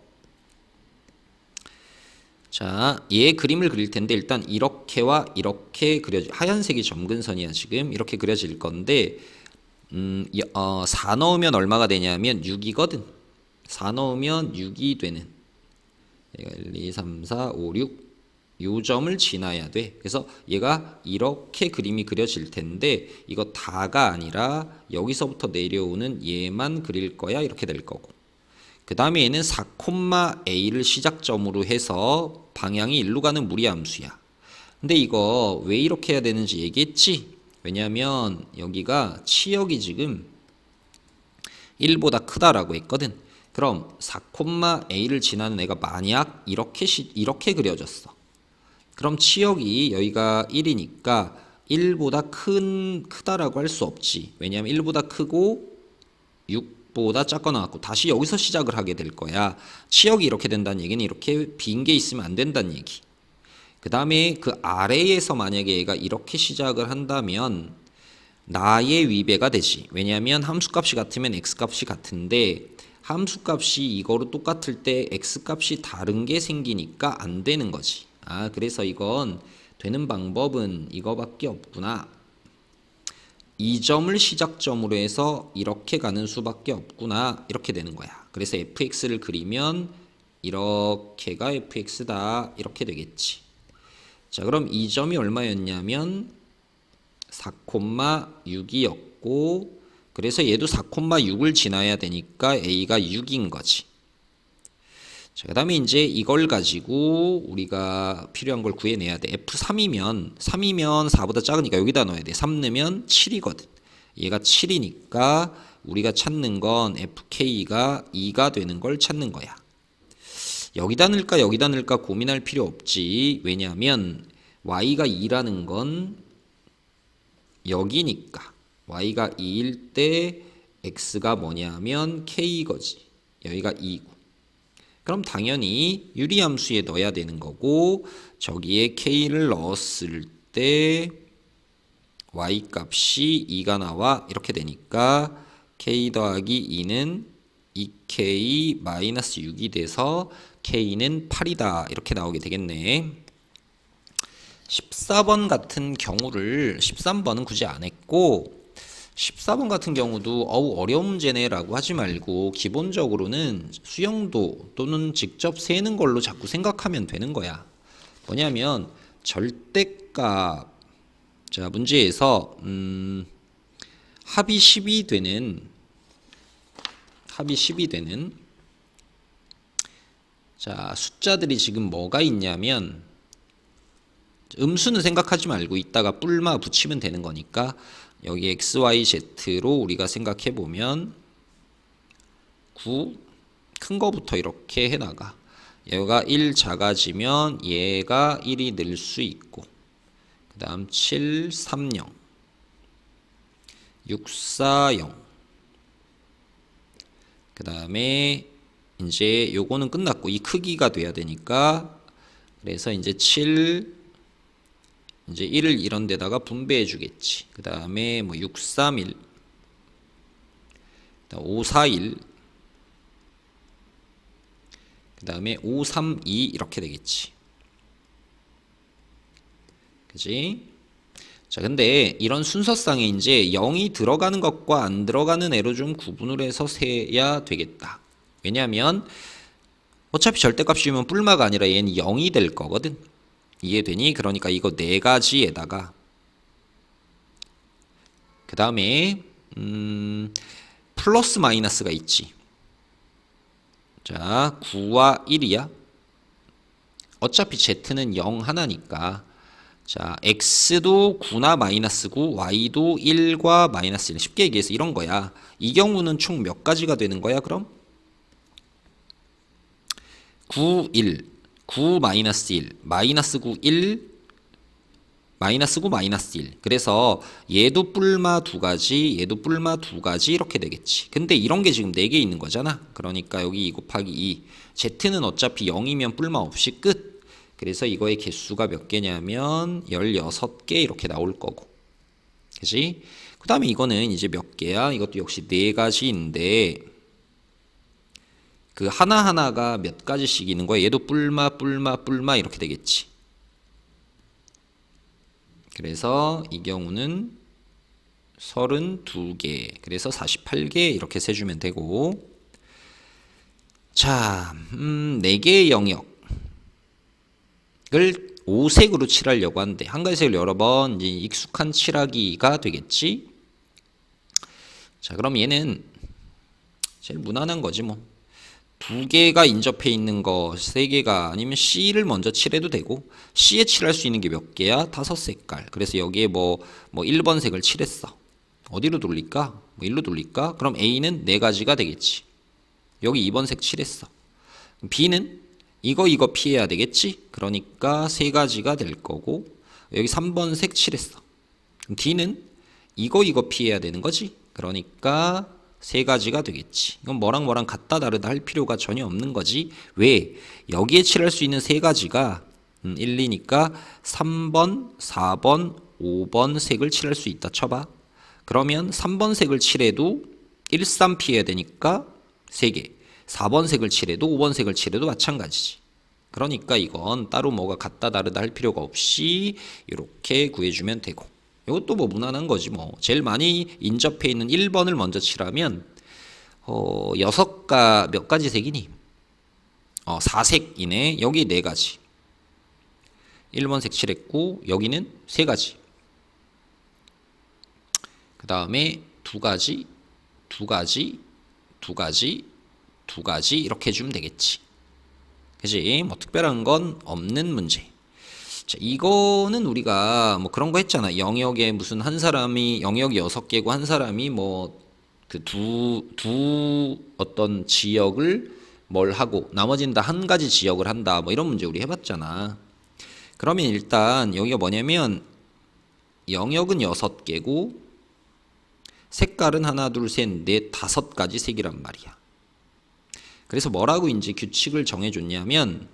자, 얘 그림을 그릴 텐데 일단 이렇게와 이렇게 하얀색이 점근선이야. 지금 이렇게 그려질 건데 4 넣으면 얼마가 되냐면 6이거든. 4 넣으면 6이 되는 얘가 1, 2, 3, 4, 5, 6 요 점을 지나야 돼. 그래서 얘가 이렇게 그림이 그려질 텐데 이거 다가 아니라 여기서부터 내려오는 얘만 그릴 거야. 이렇게 될 거고 그 다음에 얘는 4,a를 시작점으로 해서 방향이 일로 가는 무리함수야. 근데 이거 왜 이렇게 해야 되는지 얘기했지? 왜냐면 여기가 치역이 지금 1보다 크다라고 했거든. 그럼 4,a를 지나는 애가 만약 이렇게 그려졌어. 그럼 치역이 여기가 1이니까 1보다 크다라고 할 수 없지. 왜냐하면 1보다 크고 6보다 작거나 같고 다시 여기서 시작을 하게 될 거야. 치역이 이렇게 된다는 얘기는 이렇게 빈 게 있으면 안 된다는 얘기. 그 다음에 그 아래에서 만약에 얘가 이렇게 시작을 한다면 나의 위배가 되지. 왜냐하면 함수값이 같으면 x값이 같은데 함수값이 이거로 똑같을 때 x값이 다른 게 생기니까 안 되는 거지. 아, 그래서 이건 되는 방법은 이거밖에 없구나. 이 점을 시작점으로 해서 이렇게 가는 수밖에 없구나. 이렇게 되는 거야. 그래서 fx를 그리면 이렇게가 fx다. 이렇게 되겠지. 자, 그럼 이 점이 얼마였냐면 4,6이었고 그래서 얘도 4,6을 지나야 되니까 a가 6인 거지. 자, 그 다음에 이제 이걸 가지고 우리가 필요한 걸 구해내야 돼. f3이면 4보다 작으니까 여기다 넣어야 돼. 3 넣으면 7이거든. 얘가 7이니까 우리가 찾는 건 fk가 2가 되는 걸 찾는 거야. 여기다 넣을까 고민할 필요 없지. 왜냐하면 y가 2라는 건 여기니까 y가 2일 때 x가 뭐냐면 k거지. 여기가 2고 그럼 당연히 유리함수에 넣어야 되는 거고 저기에 k를 넣었을 때 y값이 2가 나와. 이렇게 되니까 k 더하기 2는 2k 마이너스 6이 돼서 k는 8이다. 이렇게 나오게 되겠네. 14번 같은 경우를 13번은 굳이 안 했고 14번 같은 경우도 어려운 문제네라고 하지 말고 기본적으로는 수영도 또는 직접 세는 걸로 자꾸 생각하면 되는 거야. 뭐냐면 절대값, 자 문제에서 합이 10이 되는 자 숫자들이 지금 뭐가 있냐면, 음수는 생각하지 말고 이따가 뿔마 붙이면 되는 거니까 여기 XYZ로 우리가 생각해 보면 9 큰 거부터 이렇게 해나가. 얘가 1 작아지면 얘가 1이 늘 수 있고, 그 다음 7, 3, 0, 6, 4, 0. 그 다음에 이제 요거는 끝났고 이 크기가 돼야 되니까, 그래서 이제 7, 이제 1을 이런 데다가 분배해 주겠지. 그 다음에 뭐 6, 3, 1, 5, 4, 1, 그 다음에 5, 3, 2 이렇게 되겠지. 그지? 자, 근데 이런 순서상에 이제 0이 들어가는 것과 안 들어가는 애로 좀 구분을 해서 세야 되겠다. 왜냐하면 어차피 절대값이면 뿔마가 아니라 얘는 0이 될 거거든. 이해되니? 그러니까 이거 네 가지에다가 그 다음에 플러스 마이너스가 있지. 자, 9와 1이야. 어차피 Z는 0 하나니까, 자 X도 9나 마이너스 9, Y도 1과 마이너스 1. 쉽게 얘기해서 이런 거야. 이 경우는 총 몇 가지가 되는 거야 그럼? 9, 1, 9 마이너스 1, 마이너스 9, 1, 마이너스 9, 마이너스 1. 그래서 얘도 뿔마 두 가지, 얘도 뿔마 두 가지 이렇게 되겠지. 근데 이런 게 지금 4개 있는 거잖아. 그러니까 여기 2 곱하기 2. Z는 어차피 0이면 뿔마 없이 끝. 그래서 이거의 개수가 몇 개냐면 16개 이렇게 나올 거고. 그치? 그 다음에 이거는 이제 몇 개야? 이것도 역시 4가지인데 그 하나하나가 몇 가지씩 있는 거야. 얘도 뿔마 뿔마 뿔마 이렇게 되겠지. 그래서 이 경우는 32개, 그래서 48개 이렇게 세주면 되고, 자, 4개의 영역을 5색으로 칠하려고 하는데, 한 가지 색을 여러 번 이제 익숙한 칠하기가 되겠지. 자, 그럼 얘는 제일 무난한 거지 뭐. 2개가 인접해 있는 거 3개가 아니면 C를 먼저 칠해도 되고, C에 칠할 수 있는 게 몇 개야? 5색깔. 그래서 여기에 뭐 1번 색을 칠했어. 어디로 돌릴까? 뭐 1로 돌릴까? 그럼 A는 4가지가 되겠지. 여기 2번 색 칠했어. B는 이거 피해야 되겠지? 그러니까 3가지가 될 거고, 여기 3번 색 칠했어. D는 이거 피해야 되는 거지? 그러니까 3가지가 되겠지. 이건 뭐랑 같다 다르다 할 필요가 전혀 없는 거지. 왜? 여기에 칠할 수 있는 3가지가 1, 2니까 3번, 4번, 5번 색을 칠할 수 있다 쳐봐. 그러면 3번 색을 칠해도 1, 3 피해야 되니까 3개. 4번 색을 칠해도 5번 색을 칠해도 마찬가지지. 그러니까 이건 따로 뭐가 같다 다르다 할 필요가 없이 이렇게 구해주면 되고, 이것도 뭐 무난한 거지 뭐. 제일 많이 인접해 있는 1번을 먼저 칠하면 몇 가지 색이니? 4색이네. 여기 4가지. 1번 색 칠했고 여기는 3가지. 그 다음에 2가지, 2가지, 2가지, 2가지 이렇게 해주면 되겠지. 그치? 뭐 특별한 건 없는 문제. 자, 이거는 우리가 뭐 그런 거 했잖아. 영역에 무슨 한 사람이 영역이 6개고 한 사람이 뭐 그 두 어떤 지역을 뭘 하고 나머지는 다 한 가지 지역을 한다. 뭐 이런 문제 우리 해봤잖아. 그러면 일단 여기가 뭐냐면 영역은 6개고 색깔은 하나, 둘, 셋, 넷, 5가지 색이란 말이야. 그래서 뭐라고 이제 규칙을 정해줬냐면,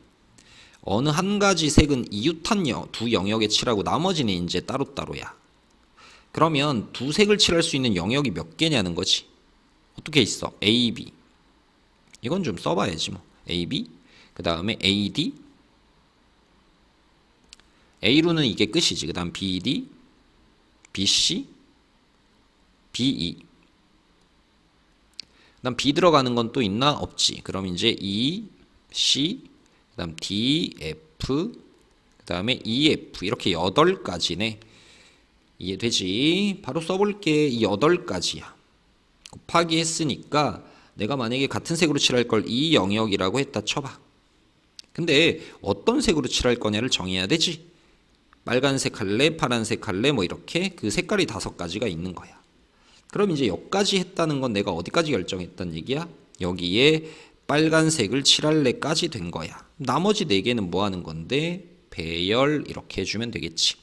어느 한 가지 색은 이웃한 두 영역에 칠하고 나머지는 이제 따로따로야. 그러면 두 색을 칠할 수 있는 영역이 몇 개냐는 거지. 어떻게 있어? A, B. 이건 좀 써봐야지 뭐. A, B. 그 다음에 A, D. A로는 이게 끝이지. 그 다음 B, D, B, C, B2. 그다음 B 들어가는 건 또 있나? 없지. 그럼 이제 E, C, 그다음 D, F, 그다음에 EF 이렇게 8가지네. 이해되지? 바로 써볼게. 이 8가지야. 곱하기 했으니까 내가 만약에 같은 색으로 칠할 걸 이 영역이라고 했다 쳐봐. 근데 어떤 색으로 칠할 거냐를 정해야 되지. 빨간색 할래, 파란색 할래, 뭐 이렇게 그 색깔이 5가지가 있는 거야. 그럼 이제 여기까지 했다는 건 내가 어디까지 결정했단 얘기야? 여기에 빨간색을 칠할래까지 된 거야. 나머지 4개는 뭐 하는 건데? 배열 이렇게 해주면 되겠지.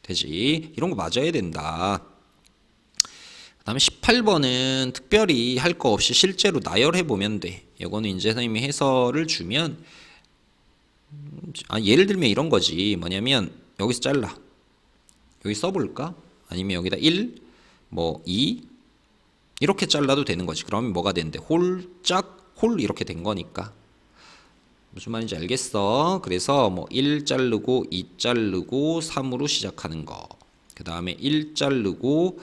되지? 이런 거 맞아야 된다. 그 다음에 18번은 특별히 할 거 없이 실제로 나열해 보면 돼. 이거는 이제 선생님이 해설을 주면 예를 들면 이런 거지. 뭐냐면 여기서 잘라. 여기 써볼까? 아니면 여기다 1, 뭐 2 이렇게 잘라도 되는 거지. 그러면 뭐가 된대? 홀짝 홀 이렇게 된 거니까. 무슨 말인지 알겠어? 그래서 뭐 1 자르고 2 자르고 3으로 시작하는 거. 그 다음에 1 자르고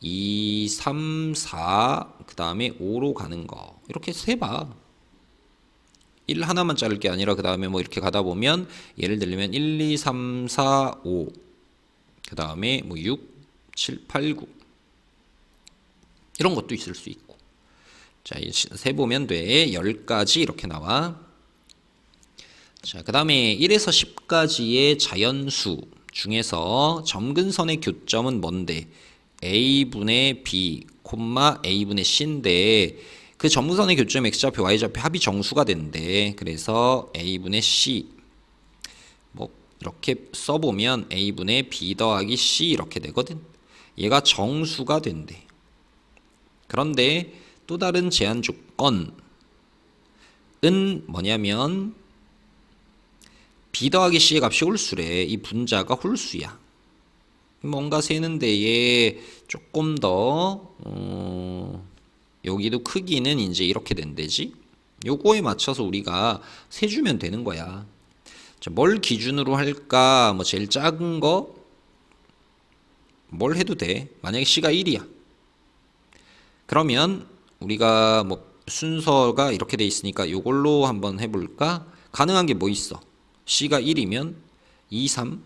2, 3, 4, 그 다음에 5로 가는 거. 이렇게 세봐. 1 하나만 자를 게 아니라 그 다음에 뭐 이렇게 가다 보면 예를 들면 1, 2, 3, 4, 5, 그 다음에 뭐 6, 7, 8, 9 이런 것도 있을 수 있고. 자, 세보면 돼. 10가지 이렇게 나와. 자, 그 다음에 1에서 10까지의 자연수 중에서 점근선의 교점은 뭔데? a분의 b, a분의 c인데 그 점근선의 교점 x좌표, y좌표 합이 정수가 된대. 그래서 a분의 c 뭐 이렇게 써보면 a분의 b 더하기 c 이렇게 되거든. 얘가 정수가 된대. 그런데 또 다른 제한 조건은 뭐냐면 b 더하기 c의 값이 홀수래. 이 분자가 홀수야. 뭔가 세는 데에 조금 더 여기도 크기는 이제 이렇게 된대지. 요거에 맞춰서 우리가 세주면 되는 거야. 자, 뭘 기준으로 할까? 뭐 제일 작은 거 뭘 해도 돼. 만약에 c가 1이야. 그러면 우리가 뭐 순서가 이렇게 돼 있으니까 요걸로 한번 해볼까? 가능한 게 뭐 있어? c가 1이면 2, 3,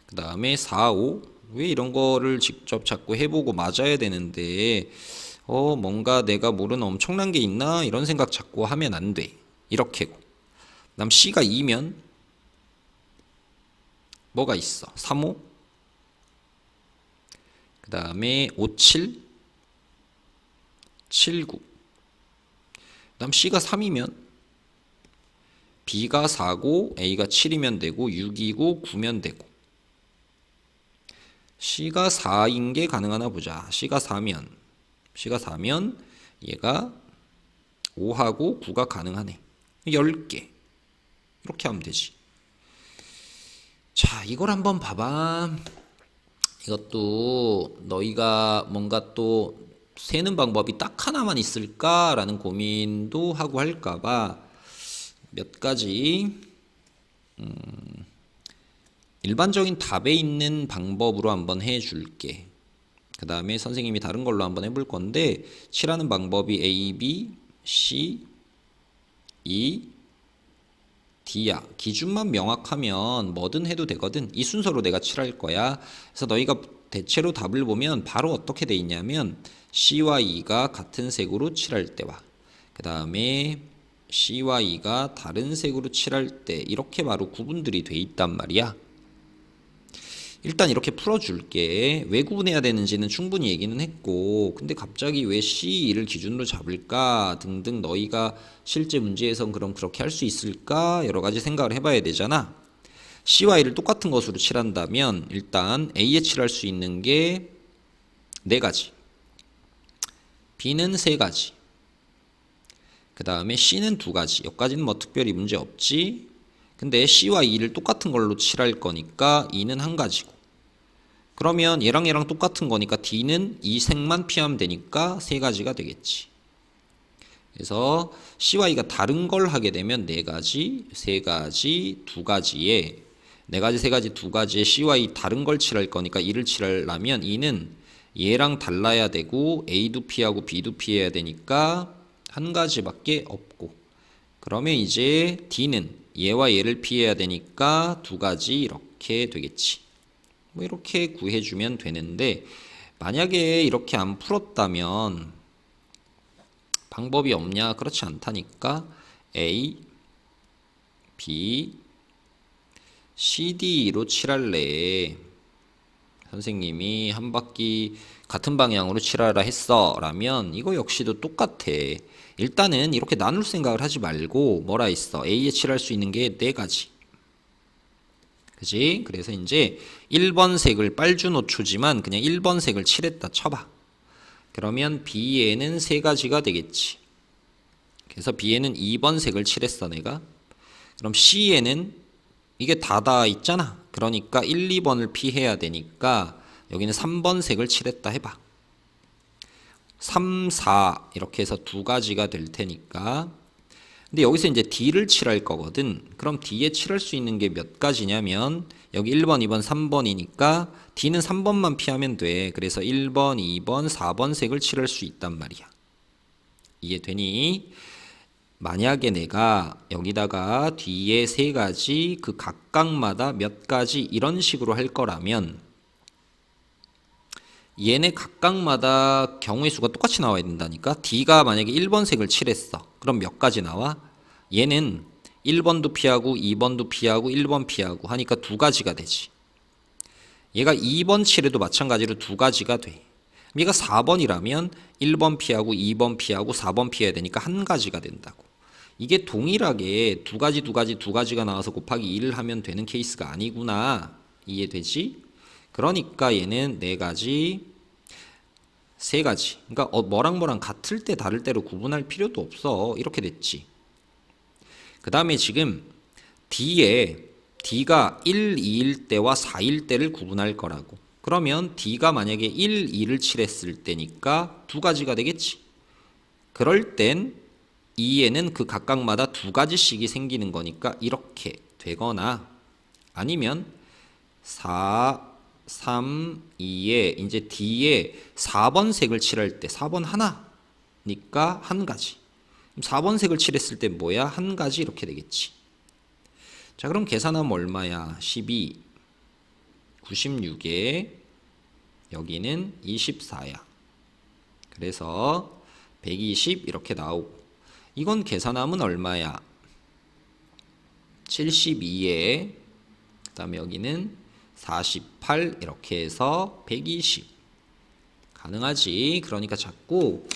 그 다음에 4, 5. 왜 이런 거를 직접 자꾸 해보고 맞아야 되는데 뭔가 내가 모르는 엄청난 게 있나? 이런 생각 자꾸 하면 안 돼. 이렇게고. 그 다음 c가 2면 뭐가 있어? 3, 5, 그 다음에 5, 7, 7, 9. 그 다음 c가 3이면 b가 4고 a가 7이면 되고 6이고 9면 되고. c가 4인 게 가능하나 보자. c가 4면 얘가 5하고 9가 가능하네. 10개. 이렇게 하면 되지. 자, 이걸 한번 봐봐. 이것도 너희가 뭔가 또 세는 방법이 딱 하나만 있을까라는 고민도 하고 할까봐 몇 가지 일반적인 답에 있는 방법으로 한번 해줄게. 그 다음에 선생님이 다른 걸로 한번 해볼 건데 칠하는 방법이 A, B, C, E, D야. 기준만 명확하면 뭐든 해도 되거든. 이 순서로 내가 칠할 거야. 그래서 너희가 대체로 답을 보면 바로 어떻게 돼 있냐면 C와 E가 같은 색으로 칠할 때와 그 다음에 C와 E가 다른 색으로 칠할 때 이렇게 바로 구분들이 돼 있단 말이야. 일단 이렇게 풀어줄게. 왜 구분해야 되는지는 충분히 얘기는 했고 근데 갑자기 왜 C2를 기준으로 잡을까 등등 너희가 실제 문제에선 그럼 그렇게 할 수 있을까 여러 가지 생각을 해봐야 되잖아. C와 E를 똑같은 것으로 칠한다면 일단 A에 칠할 수 있는 게 4가지, B는 3가지, 그 다음에 C는 2가지. 여기까지는 뭐 특별히 문제 없지. 근데 C와 E를 똑같은 걸로 칠할 거니까 E는 1가지고 그러면 얘랑 똑같은 거니까 D는 이 색만 피하면 되니까 3가지가 되겠지. 그래서 C와 E가 다른 걸 하게 되면 4가지, 3가지, 2가지에 네 가지, 세 가지, 두 가지에 C와 E 다른 걸 칠할 거니까 E를 칠하려면 E는 얘랑 달라야 되고 A도 P하고 B도 P해야 되니까 한 가지밖에 없고, 그러면 이제 D는 얘와 얘를 P해야 되니까 두 가지 이렇게 되겠지. 뭐 이렇게 구해주면 되는데, 만약에 이렇게 안 풀었다면 방법이 없냐? 그렇지 않다니까. A, B, C, D로 칠할래. 선생님이 한 바퀴 같은 방향으로 칠하라 했어 라면 이거 역시도 똑같아. 일단은 이렇게 나눌 생각을 하지 말고 뭐라 했어? A에 칠할 수 있는 게 네 가지. 그지? 그래서 이제 1번 색을 빨주노초지만 그냥 1번 색을 칠했다 쳐봐. 그러면 B에는 세 가지가 되겠지. 그래서 B에는 2번 색을 칠했어 내가. 그럼 C에는 이게 다다 있잖아. 그러니까 1, 2번을 피해야 되니까 여기는 3번 색을 칠했다 해봐. 3, 4 이렇게 해서 두 가지가 될 테니까. 근데 여기서 이제 D를 칠할 거거든. 그럼 D에 칠할 수 있는 게 몇 가지냐면 여기 1번, 2번, 3번이니까 D는 3번만 피하면 돼. 그래서 1번, 2번, 4번 색을 칠할 수 있단 말이야. 이해되니? 만약에 내가 여기다가 뒤에 세 가지 그 각각마다 몇 가지 이런 식으로 할 거라면 얘네 각각마다 경우의 수가 똑같이 나와야 된다니까. D가 만약에 1번 색을 칠했어. 그럼 몇 가지 나와? 얘는 1번도 피하고 2번도 피하고 1번 피하고 하니까 두 가지가 되지. 얘가 2번 칠해도 마찬가지로 두 가지가 돼. 얘가 4번이라면 1번 피하고 2번 피하고 4번 피해야 되니까 한 가지가 된다고. 이게 동일하게 두 가지가 나와서 곱하기 1을 하면 되는 케이스가 아니구나. 이해되지? 그러니까 얘는 네 가지, 세 가지. 그러니까 뭐랑 뭐랑 같을 때 다를 때로 구분할 필요도 없어. 이렇게 됐지. 그 다음에 지금 D에 D가 1, 2일 때와 4일 때를 구분할 거라고. 그러면 D가 만약에 1, 2를 칠했을 때니까 두 가지가 되겠지. 그럴 땐 2에는 그 각각마다 두 가지씩이 생기는 거니까 이렇게 되거나 아니면 4, 3, 2에 이제 D에 4번 색을 칠할 때 4번 하나니까 한 가지. 4번 색을 칠했을 때 뭐야? 한 가지 이렇게 되겠지. 자, 그럼 계산하면 얼마야? 12, 96에 여기는 24야. 그래서 120 이렇게 나오고, 이건 계산하면 얼마야? 72에 그 다음에 여기는 48 이렇게 해서 120 가능하지. 그러니까 자꾸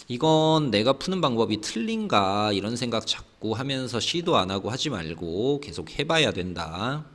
이건 내가 푸는 방법이 틀린가 이런 생각 자꾸 하면서 시도 안 하고 하지 말고 계속 해봐야 된다.